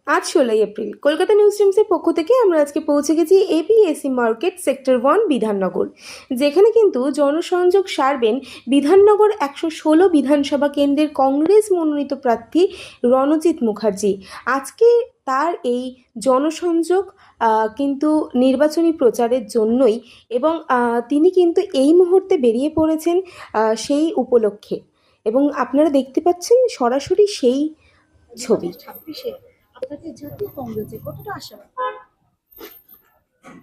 আজ 16 April Kolkata news টাইমসের পক্ষ থেকে আমরা আজকে পৌঁছে গেছি এপিএসসি মার্কেট সেক্টর 1 বিধাননগর, যেখানে কিন্তু জনসংযোগ সারবেন বিধাননগর 116 বিধানসভা কেন্দ্রের কংগ্রেস মনোনীত প্রার্থী রণজিৎ মুখার্জি। আজকে তার এই জনসংযোগ কিন্তু নির্বাচনী প্রচারের জন্যই, এবং তিনি কিন্তু এই মুহূর্তে বেরিয়ে পড়েছেন সেই উপলক্ষে, এবং আপনারা দেখতে পাচ্ছেন সরাসরি সেই ছবি।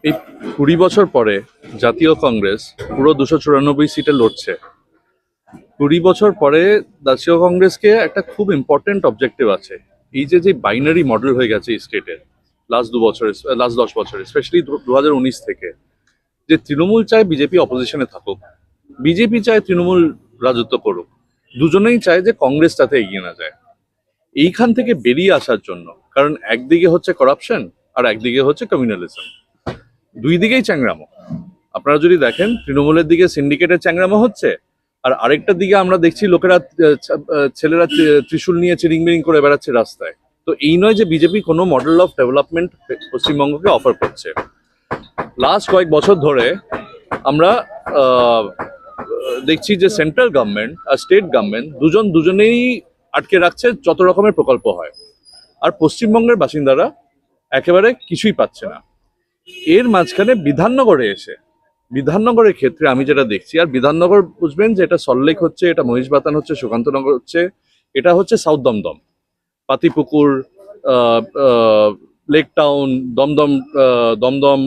এই 20 বছর পরে জাতীয় কংগ্রেস পুরো 294 সিটে লড়ছে। 20 বছর পরে জাতীয় কংগ্রেসকে একটা খুব ইম্পর্টেন্ট অবজেক্টিভ আছে। এই যে বাইনারি মডেল হয়ে গেছে স্টেটের লাস্ট 10 বছরে, স্পেশালি 2019 থেকে, যে তৃণমূল চায় বিজেপি অপোজিশনে থাকুক, বিজেপি চায় তৃণমূল রাজত্ব করুক, দুজনেই চায় যে কংগ্রেস তাতে এগিয়ে না যায়। এইখান থেকে বেরিয়ে আসার জন্য, কারণ একদিকে হচ্ছে করাপশন আর একদিকে হচ্ছে কমিউনালিজম, দুই দিকেই চ্যাংরামো। আপনারা যদি দেখেন, তৃণমূলের দিকে সিন্ডিকেটের চ্যাংরামো হচ্ছে, আর আরেকটার দিকে আমরা দেখছি লোকেরা ছেলেরা ত্রিশূল নিয়ে চিরিংবিরিং করে বেড়াচ্ছে রাস্তায়। তো এই নয় যে বিজেপি কোনো মডেল অফ ডেভেলপমেন্ট পশ্চিমবঙ্গকে অফার করছে। লাস্ট কয়েক বছর ধরে আমরা দেখছি যে সেন্ট্রাল গভর্নমেন্ট আর স্টেট গভর্নমেন্ট দুজনেই আটকে রাখছে যত রকমের প্রকল্প হয়, আর পশ্চিমবঙ্গের বাসিন্দারা একেবারে কিছুই পাচ্ছে না। এর মাঝখানে বিধাননগরের ক্ষেত্রে আমি যেটা দেখছি, আর বিধাননগর বুঝবেন যে এটা সল্টলেক হচ্ছে, এটা মহিষবাতান হচ্ছে, সুকান্তনগর হচ্ছে, এটা হচ্ছে south Dumdum, Patipukur, Lake Town, Dumdum,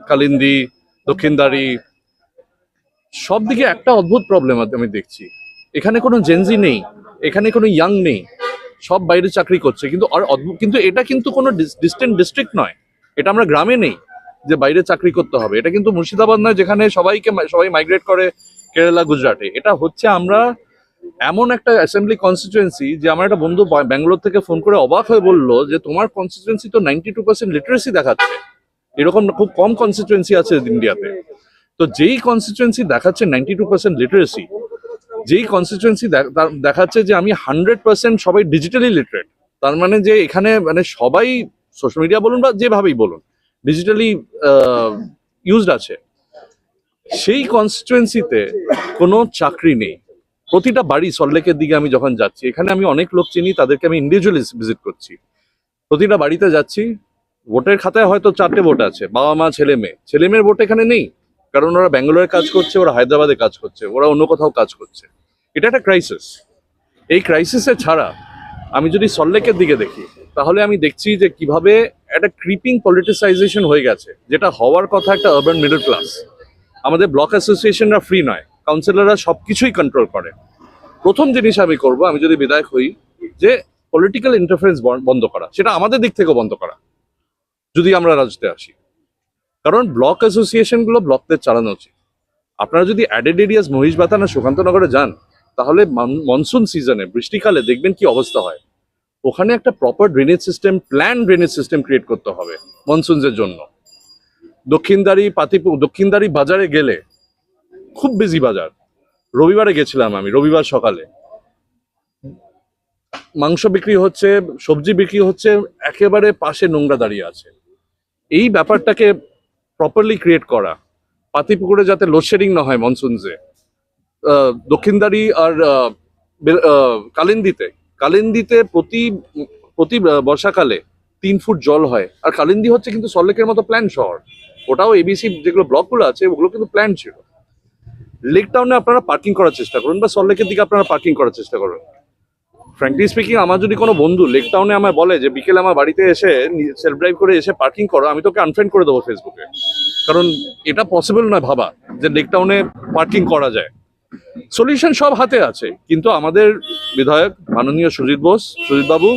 Kalindi, Dakshindari, সব দিকে একটা অদ্ভুত প্রবলেম আমি দেখছি। এখানে কোনো জেনজি নেই, এখানে কোনো ইয়াং নেই, সব বাইরে চাকরি করছে। কিন্তু এটা কিন্তু কোনো ডিস্টেন্ট ডিস্ট্রিক্ট নয়, এটা আমরা গ্রামে নেই যে বাইরে চাকরি করতে হবে। এটা কিন্তু মুর্শিদাবাদ নয় যেখানে সবাই মাইগ্রেট করে কেরালা, গুজরাটে। এটা হচ্ছে আমরা এমন একটা অ্যাসেম্বলি কনস্টিটুয়েন্সি, যে আমার একটা বন্ধু ব্যাঙ্গালোর থেকে ফোন করে অবাক হয়ে বললো যে তোমার কনস্টিটুয়েন্সি তো 92% লিটারেসি দেখাচ্ছে, এরকম খুব কম কনস্টিটুয়েন্সি আছে ইন্ডিয়াতে। তো যেই কনস্টিটুয়েন্সি দেখাচ্ছে 92% লিটারেসি, যেই কনস্টিটুয়েন্সি দেখাচ্ছে যে আমি 100% সবাই ডিজিটালি লিটারেট, তার মানে যে এখানে মানে সবাই সোশ্যাল মিডিয়া বলুন বা যেভাবেই বলুন ডিজিটালি ইউজড আছে, সেই কনস্টিটুয়েন্সিতে কোনো চাকরি নেই। প্রতিটা বাড়ি, সল্টলেকের দিকে আমি যখন যাচ্ছি, এখানে আমি অনেক লোক চিনি, তাদেরকে আমি ইন্ডিভিজুয়ালি ভিজিট করছি, প্রতিটা বাড়িতে যাচ্ছি, ভোটের খাতায় হয়তো 4টে ভোট আছে, বাবা মা ছেলে মেয়ের ভোট এখানে নেই, কারণ ওরা ব্যাঙ্গালোরে কাজ করছে, ওরা হায়দ্রাবাদে কাজ করছে, ওরা অন্য কোথাও কাজ করছে। এটা একটা ক্রাইসিস। এই ক্রাইসিসে ছাড়া আমি যদি সল্টলেকের দিকে দেখি, তাহলে আমি দেখছি যে কিভাবে একটা ক্রিপিং পলিটিসাইজেশন হয়ে গেছে, যেটা হওয়ার কথা একটা আরবান মিডল ক্লাস। আমাদের ব্লক অ্যাসোসিয়েশনরা ফ্রি নয়, কাউন্সিলররা সবকিছুই কন্ট্রোল করে। প্রথম জিনিস আমি করব, আমি যদি বিধায়ক হই, যে পলিটিক্যাল ইন্টারফারেন্স বন্ধ করা, সেটা আমাদের দিক থেকেও বন্ধ করা যদি আমরা রাজত্বে আসি। কারণ ব্লক অ্যাসোসিয়েশনগুলো ব্লকদের চালানো উচিত। আপনারা যদি অ্যাডেড এরিয়াস মহিষবাতান আর সুকান্তনগরে যান, তাহলে মনসুন সিজনে, বৃষ্টিকালে দেখবেন কি অবস্থা হয়। ওখানে একটা proper drainage system, plan drainage system create করতে হবে মনসুনসের জন্য। দক্ষিণদারি বাজারে গেলে, খুব বিজি বাজার, রবিবারে গেছিলাম আমি, রবিবার সকালে মাংস বিক্রি হচ্ছে, সবজি বিক্রি হচ্ছে, একেবারে পাশে নোংরা দাঁড়িয়ে আছে। এই ব্যাপারটাকে প্রপারলি ক্রিয়েট করা, পাতিপুকুরে যাতে লোডশেডিং না হয় মনসুনসে, দক্ষিণদারি আর কালিন্দিতে প্রতি বর্ষাকালে 3 ফুট জল হয়। আর কালিন্দি হচ্ছে কিন্তু সল্টলেকের মতো প্ল্যান শহর, ওটাও এবিসি যেগুলো ব্লকগুলো আছে ওগুলো কিন্তু প্ল্যান ছিল। লেক টাউনে আপনারা পার্কিং করার চেষ্টা করুন, বা সল্টলেকের দিকে আপনারা পার্কিং করার চেষ্টা করুন। ফ্র্যাঙ্কলি স্পিকিং, আমার যদি কোনো বন্ধু লেক টাউনে আমায় বলে যে বিকেলে আমার বাড়িতে এসে সেলফ ড্রাইভ করে এসে পার্কিং করো, আমি তোকে আনফ্রেন্ড করে দেবো ফেসবুকে। কারণ এটা পসিবল নয় ভাবা যে লেক টাউনে পার্কিং করা যায়। সলিউশন সব হাতে আছে, কিন্তু আমাদের বিধায়ক মাননীয় সুজিত বাবু,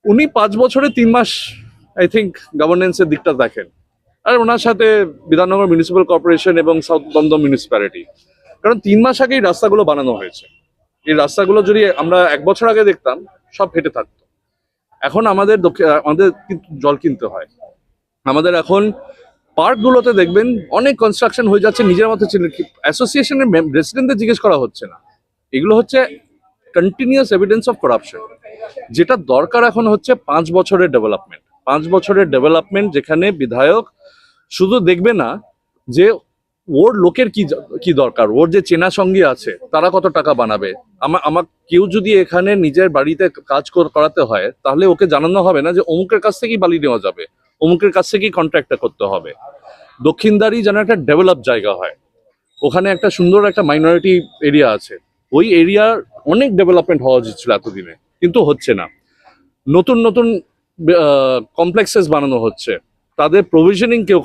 উনি 5 বছরে 3 মাস আই থিঙ্ক গভর্নেন্সের দিকটা দেখেন, আর ওনার সাথে বিধাননগর মিউনিসিপ্যাল কর্পোরেশন এবং সাউথ দমদম মিউনিসিপ্যালিটি। কারণ 3 মাস আগেই রাস্তাগুলো বানানো হয়েছে। এই রাস্তাগুলো যদি আমরা 1 বছর আগে দেখতাম, সব ফেটে থাকতো। এখন আমাদের কিন্তু জল কিনতে হয়। আমাদের এখন পার্কগুলোতে দেখবেন অনেক কনস্ট্রাকশন হয়ে যাচ্ছে নিজের মতো ছিল, অ্যাসোসিয়েশনের রেসিডেন্টদের জিজ্ঞেস করা হচ্ছে না। এগুলো হচ্ছে কন্টিনিউয়াস এভিডেন্স অফ করাপশন। যেটা দরকার এখন হচ্ছে 5 বছরের ডেভেলপমেন্ট। 5 বছরের ডেভেলপমেন্ট যেখানে বিধায়ক শুধু দেখবে না যে ওর লোকের কি দরকার, ওর যে চেনা সঙ্গী আছে তারা কত টাকা বানাবে। আমার কেউ যদি এখানে নিজের বাড়িতে কাজ করাতে হয়, তাহলে ওকে জানানো হবে না যে অমুকের কাছ থেকেই বালি নেওয়া যাবে, অমুকের কাছ থেকেই কন্ট্রাক্টটা করতে হবে। দক্ষিণদারি যেন একটা ডেভেলপ জায়গা হয়, ওখানে একটা সুন্দর একটা মাইনরিটি এরিয়া আছে, ওই এরিয়ার অনেক ডেভেলপমেন্ট হওয়া উচিত ছিল এতদিনে, কিন্তু হচ্ছে না। নতুন নতুন কমপ্লেক্সেস বানানো হচ্ছে, তাদের প্রভিশনিং কেউ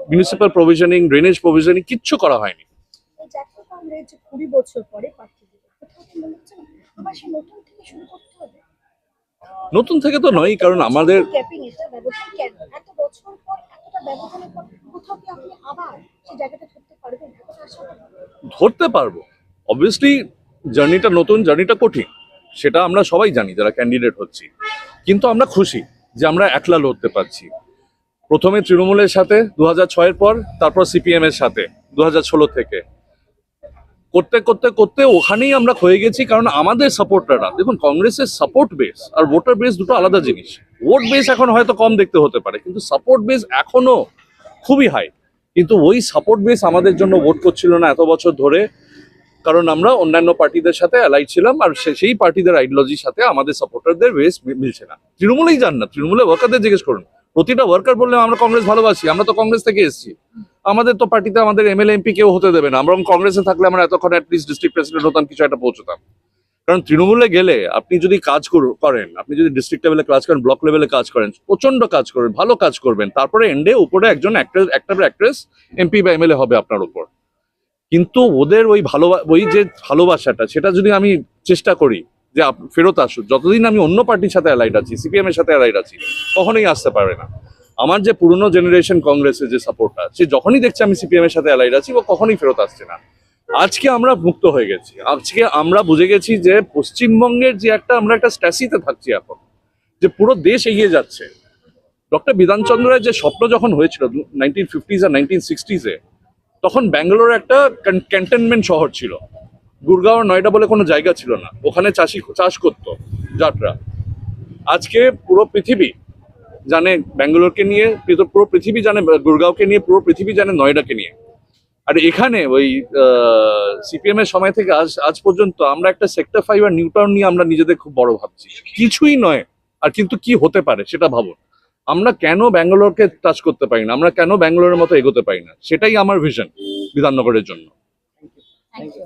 মিউনিসিপ্যাল প্রভিশনিং, ড্রেনেজ প্রভিশনিং কিচ্ছু করা হয়নি। এই জাতীয় কংগ্রেস যে 20 বছর পরে প্রার্থী দিল, কোথাও কি মনে হচ্ছে না আবার সে নতুন থেকে শুরু করতে হবে? নতুন থেকে তো নয়, কারণ আমাদের ক্যাপিং এটা ব্যবধান কেন এত বছর পর, এতটা ব্যবধানের পর কোথাও কি আপনি আবার সেই জায়গাটা ধরতে পারবেন? এতটা আশা করেন? ধরতে পারবো। অবভিয়াসলি জার্নিটা নতুন, জার্নিটা কঠিন, সেটা আমরা সবাই জানি যারা ক্যান্ডিডেট হচ্ছি, কিন্তু আমরা খুশি যে আমরা একলা লড়তে পারছি। প্রথমে তৃণমূলের সাথে 2006-এর পর, তারপর সিপিএম এর সাথে 2016 থেকে করতে করতে করতে ওখানেই আমরা হয়ে গেছি। কারণ আমাদের সাপোর্টাররা, দেখুন কংগ্রেসের সাপোর্ট বেস আর ভোটার বেস দুটো আলাদা জিনিস। ভোট বেস এখন হয়তো কম দেখতে হতে পারে, কিন্তু সাপোর্ট বেস এখনো খুবই হাই। কিন্তু ওই সাপোর্ট বেস আমাদের জন্য ভোট করছিল না এত বছর ধরে, কারণ আমরা অন্যান্য পার্টিদের সাথে অ্যালাই ছিলাম, আর সেই পার্টিদের আইডিওলজির সাথে আমাদের সাপোর্টারদের বেস মিলছে না। তৃণমূলেই যান না, তৃণমূলে ওয়ার্কারদের জিজ্ঞেস করুন, প্রতিটা ওয়ার্কার বললে আমরা কংগ্রেস ভালোবাসি, আমরা তো কংগ্রেস থেকে এসেছি, আমাদের তো পার্টিতে আমাদের এমএলএ এমপি কেউ হতে দেবে না, আমরা কংগ্রেসে থাকলে আমরা এতক্ষণ অ্যাটলিস্ট ডিস্ট্রিক্ট প্রেসিডেন্ট হতাম, কিছু একটা পৌঁছতাম। কারণ তৃণমূলে গেলে আপনি যদি কাজ করেন, আপনি যদি ডিস্ট্রিক্ট লেভেলে কাজ করেন, ব্লক লেভেলে কাজ করেন, প্রচন্ড কাজ করবেন, ভালো কাজ করবেন, তারপরে এন্ডে উপরে একজন অ্যাক্ট্রেস এমপি বা এমএলএ হবে আপনার উপর। কিন্তু ওদের ওই যে ভালোবাসাটা, সেটা যদি আমি চেষ্টা করি যে ফেরত আসুক, যতদিন আমি অন্য পার্টির সাথে অ্যালাইড আছি, সিপিএম এর সাথে অ্যালাইড আছি, কখনোই আসতে পারবে না। আমার যে পুরনো জেনারেশন কংগ্রেসের যে সাপোর্টটা, সে যখনই দেখছে আমি সিপিএম এর সাথে অ্যালাইড আছি, ও কখনোই ফেরত আসছে না। আজকে আমরা মুক্ত হয়ে গেছি, আজকে আমরা বুঝে গেছি যে পশ্চিমবঙ্গের যে আমরা একটা স্ট্যাসিতে থাকছি এখন, যে পুরো দেশ এগিয়ে যাচ্ছে। ডক্টর বিধানচন্দ্র রায়ের যে স্বপ্ন যখন হয়েছিল 1950s আর 1960s-এ, তখন ব্যাঙ্গালোর একটা ক্যান্টনমেন্ট শহর ছিল, গুরগাঁও আর নয়ডা বলে কোনো জায়গা ছিল না, ওখানে চাষ করতো জাটরা। আজকে পুরো পৃথিবী জানে ব্যাঙ্গালোরকে নিয়ে, পুরো পৃথিবী জানে গুরগাঁওকে নিয়ে, পুরো পৃথিবী জানে নয়ডাকে নিয়ে। আর এখানে ওই সিপিএম এর সময় থেকে আজ পর্যন্ত আমরা একটা সেক্টর 5 আর নিউ টাউন নিয়ে আমরা নিজেদের খুব বড় ভাবছি, কিছুই নয়। আর কিন্তু কি হতে পারে সেটা ভাবুন। আমরা কেন ব্যাঙ্গালোরকে টাচ করতে পারি না, আমরা কেন ব্যাঙ্গালোরের মতো এগোতে পারি না, সেটাই আমার ভিশন বিধাননগরের জন্য। Thank you.